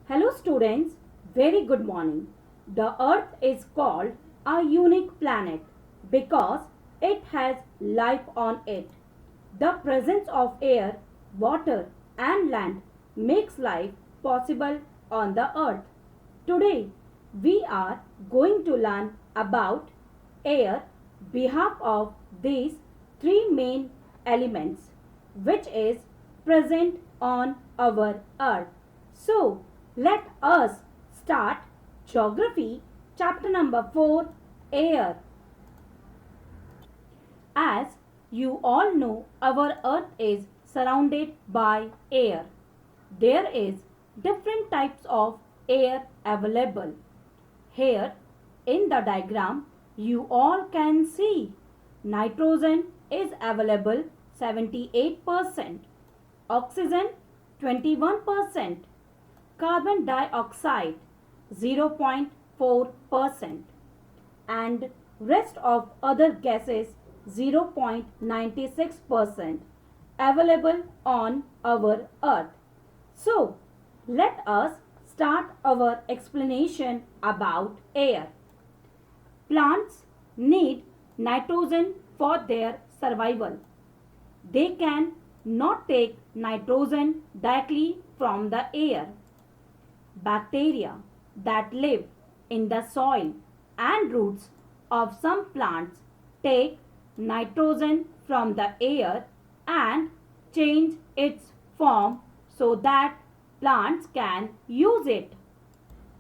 Hello students, very good morning. The earth is called a unique planet because it has life on it. The presence of air, water and land makes life possible on the earth. Today we are going to learn about air behalf of these three main elements which is present on our earth. So let us start geography chapter number 4 air. As you all know, our earth is surrounded by air. There is different types of air available. Here in the diagram you all can see nitrogen is available 78%, oxygen 21%, carbon dioxide 0.4% and rest of other gases 0.96% available on our earth. So let us start our explanation about air. Plants need nitrogen for their survival. They can not take nitrogen directly from the air. Bacteria that live in the soil and roots of some plants take nitrogen from the air and change its form so that plants can use it.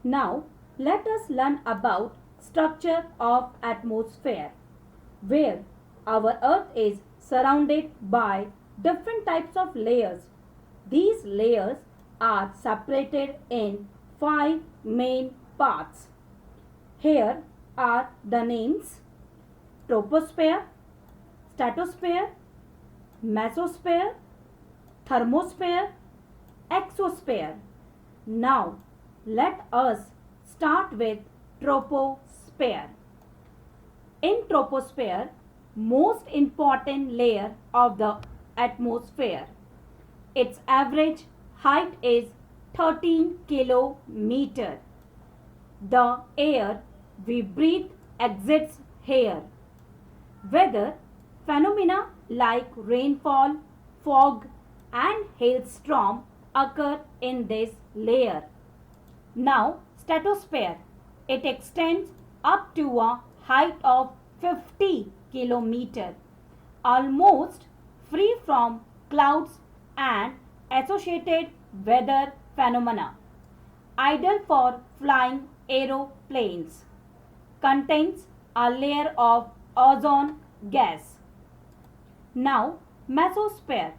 Now let us learn about structure of atmosphere where our earth is surrounded by different types of layers. These layers are separated in 5 main parts. Here are the names: troposphere, stratosphere, mesosphere, thermosphere, exosphere. Now let us start with troposphere. In troposphere, most important layer of the atmosphere. Its average height is 13 kilometer. The air we breathe exits here. Weather phenomena like rainfall, fog and hailstorm occur in this layer. Now stratosphere. It extends up to a height of 50 kilometer, almost free from clouds and associated weather phenomena. Ideal for flying aeroplanes. Contains a layer of ozone gas. Now mesosphere.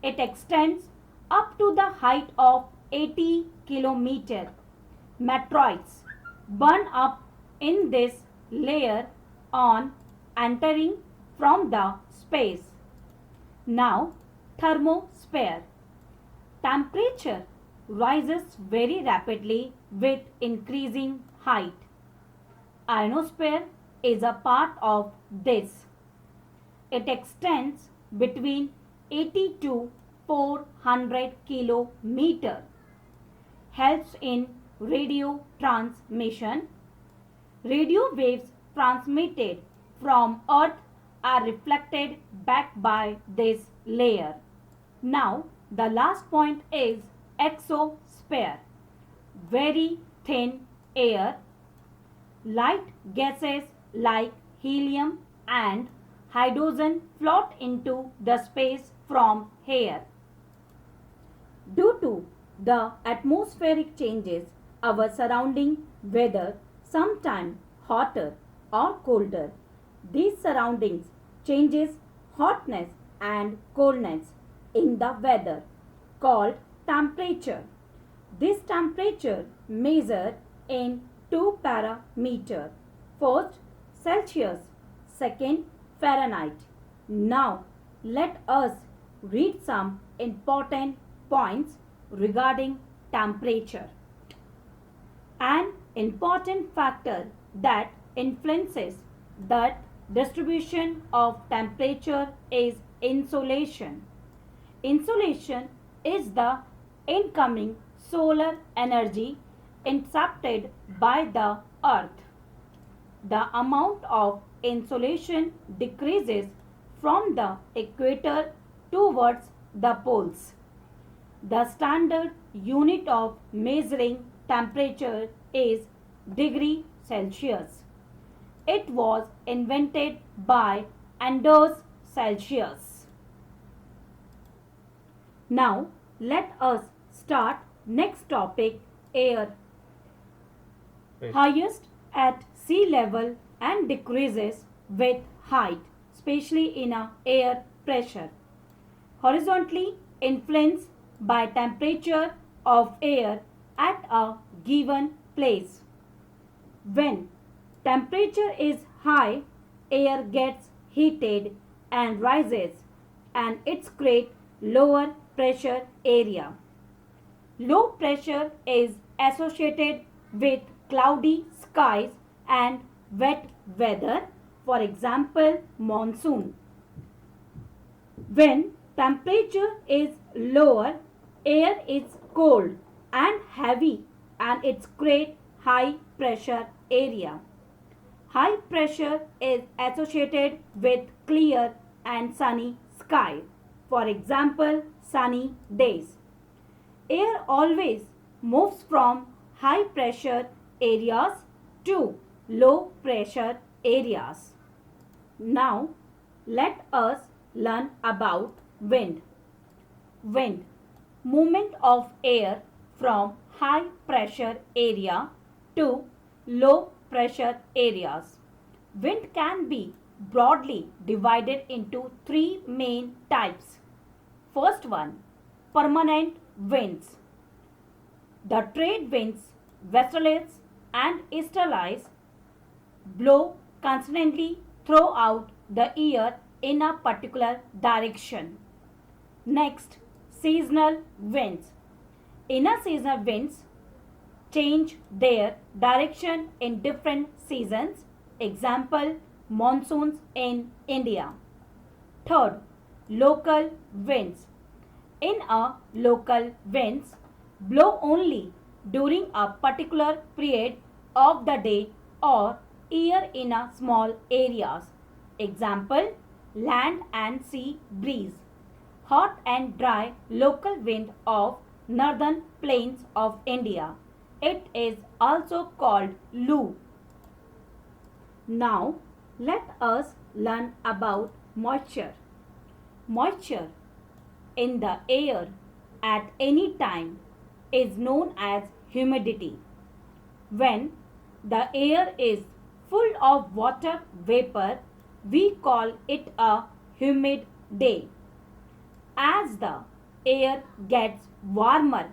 It extends up to the height of 80 kilometer. Meteorites burn up in this layer on entering from the space. Now thermosphere. Temperature rises very rapidly with increasing height. Ionosphere is a part of this. It extends between 80 to 400 kilometer. Helps in radio transmission. Radio waves transmitted from Earth are reflected back by this layer. Now the last point is exosphere. Very thin air. Light gases like helium and hydrogen float into the space from here. Due to the atmospheric changes, our surrounding weather sometimes hotter or colder. These surroundings changes hotness and coldness in the weather called temperature. This temperature measured in two parameters. First Celsius, second Fahrenheit. Now let us read some important points regarding temperature. An important factor that influences the distribution of temperature is insolation. Insolation is the incoming solar energy intercepted by the earth. The amount of insolation decreases from the equator towards the poles. The standard unit of measuring temperature is degree Celsius. It was invented by Anders Celsius. Now let us start next topic, air. Right. Highest at sea level and decreases with height, especially in a air pressure. Horizontally influenced by temperature of air at a given place. When temperature is high, air gets heated and rises, and it creates lower pressure area. Low pressure is associated with cloudy skies and wet weather, for example, monsoon. When temperature is lower, air is cold and heavy and it creates high pressure area. High pressure is associated with clear and sunny sky. For example, sunny days. Air always moves from high pressure areas to low pressure areas. Now, let us learn about wind. Wind, movement of air from high pressure area to low pressure areas. Wind can be broadly divided into three main types. First one, permanent winds. The trade winds, westerlies and easterlies blow constantly throughout the year in a particular direction. Next, seasonal winds. Inner seasonal winds change their direction in different seasons. Example, monsoons in India. Third, local winds. In a local winds blow only during a particular period of the day or year in a small areas. Example, land and sea breeze. Hot and dry local wind of northern plains of India. It is also called Lu. Now let us learn about moisture. Moisture in the air at any time is known as humidity. When the air is full of water vapor, we call it a humid day. As the air gets warmer,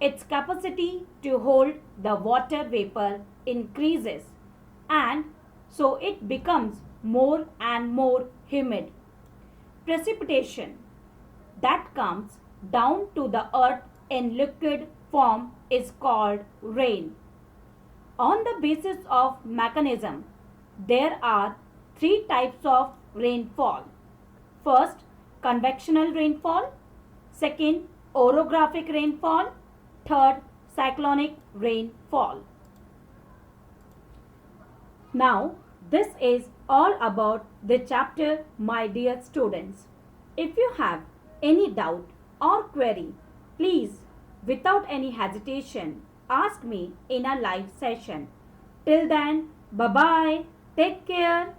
its capacity to hold the water vapor increases and so it becomes more and more humid. Precipitation that comes down to the earth in liquid form is called rain. On the basis of mechanism, there are three types of rainfall. First, convectional rainfall. Second, orographic rainfall. Third, cyclonic rainfall. Now, this is all about the chapter, my dear students. If you have any doubt or query, please, without any hesitation, ask me in a live session. Till then, bye bye. Take care.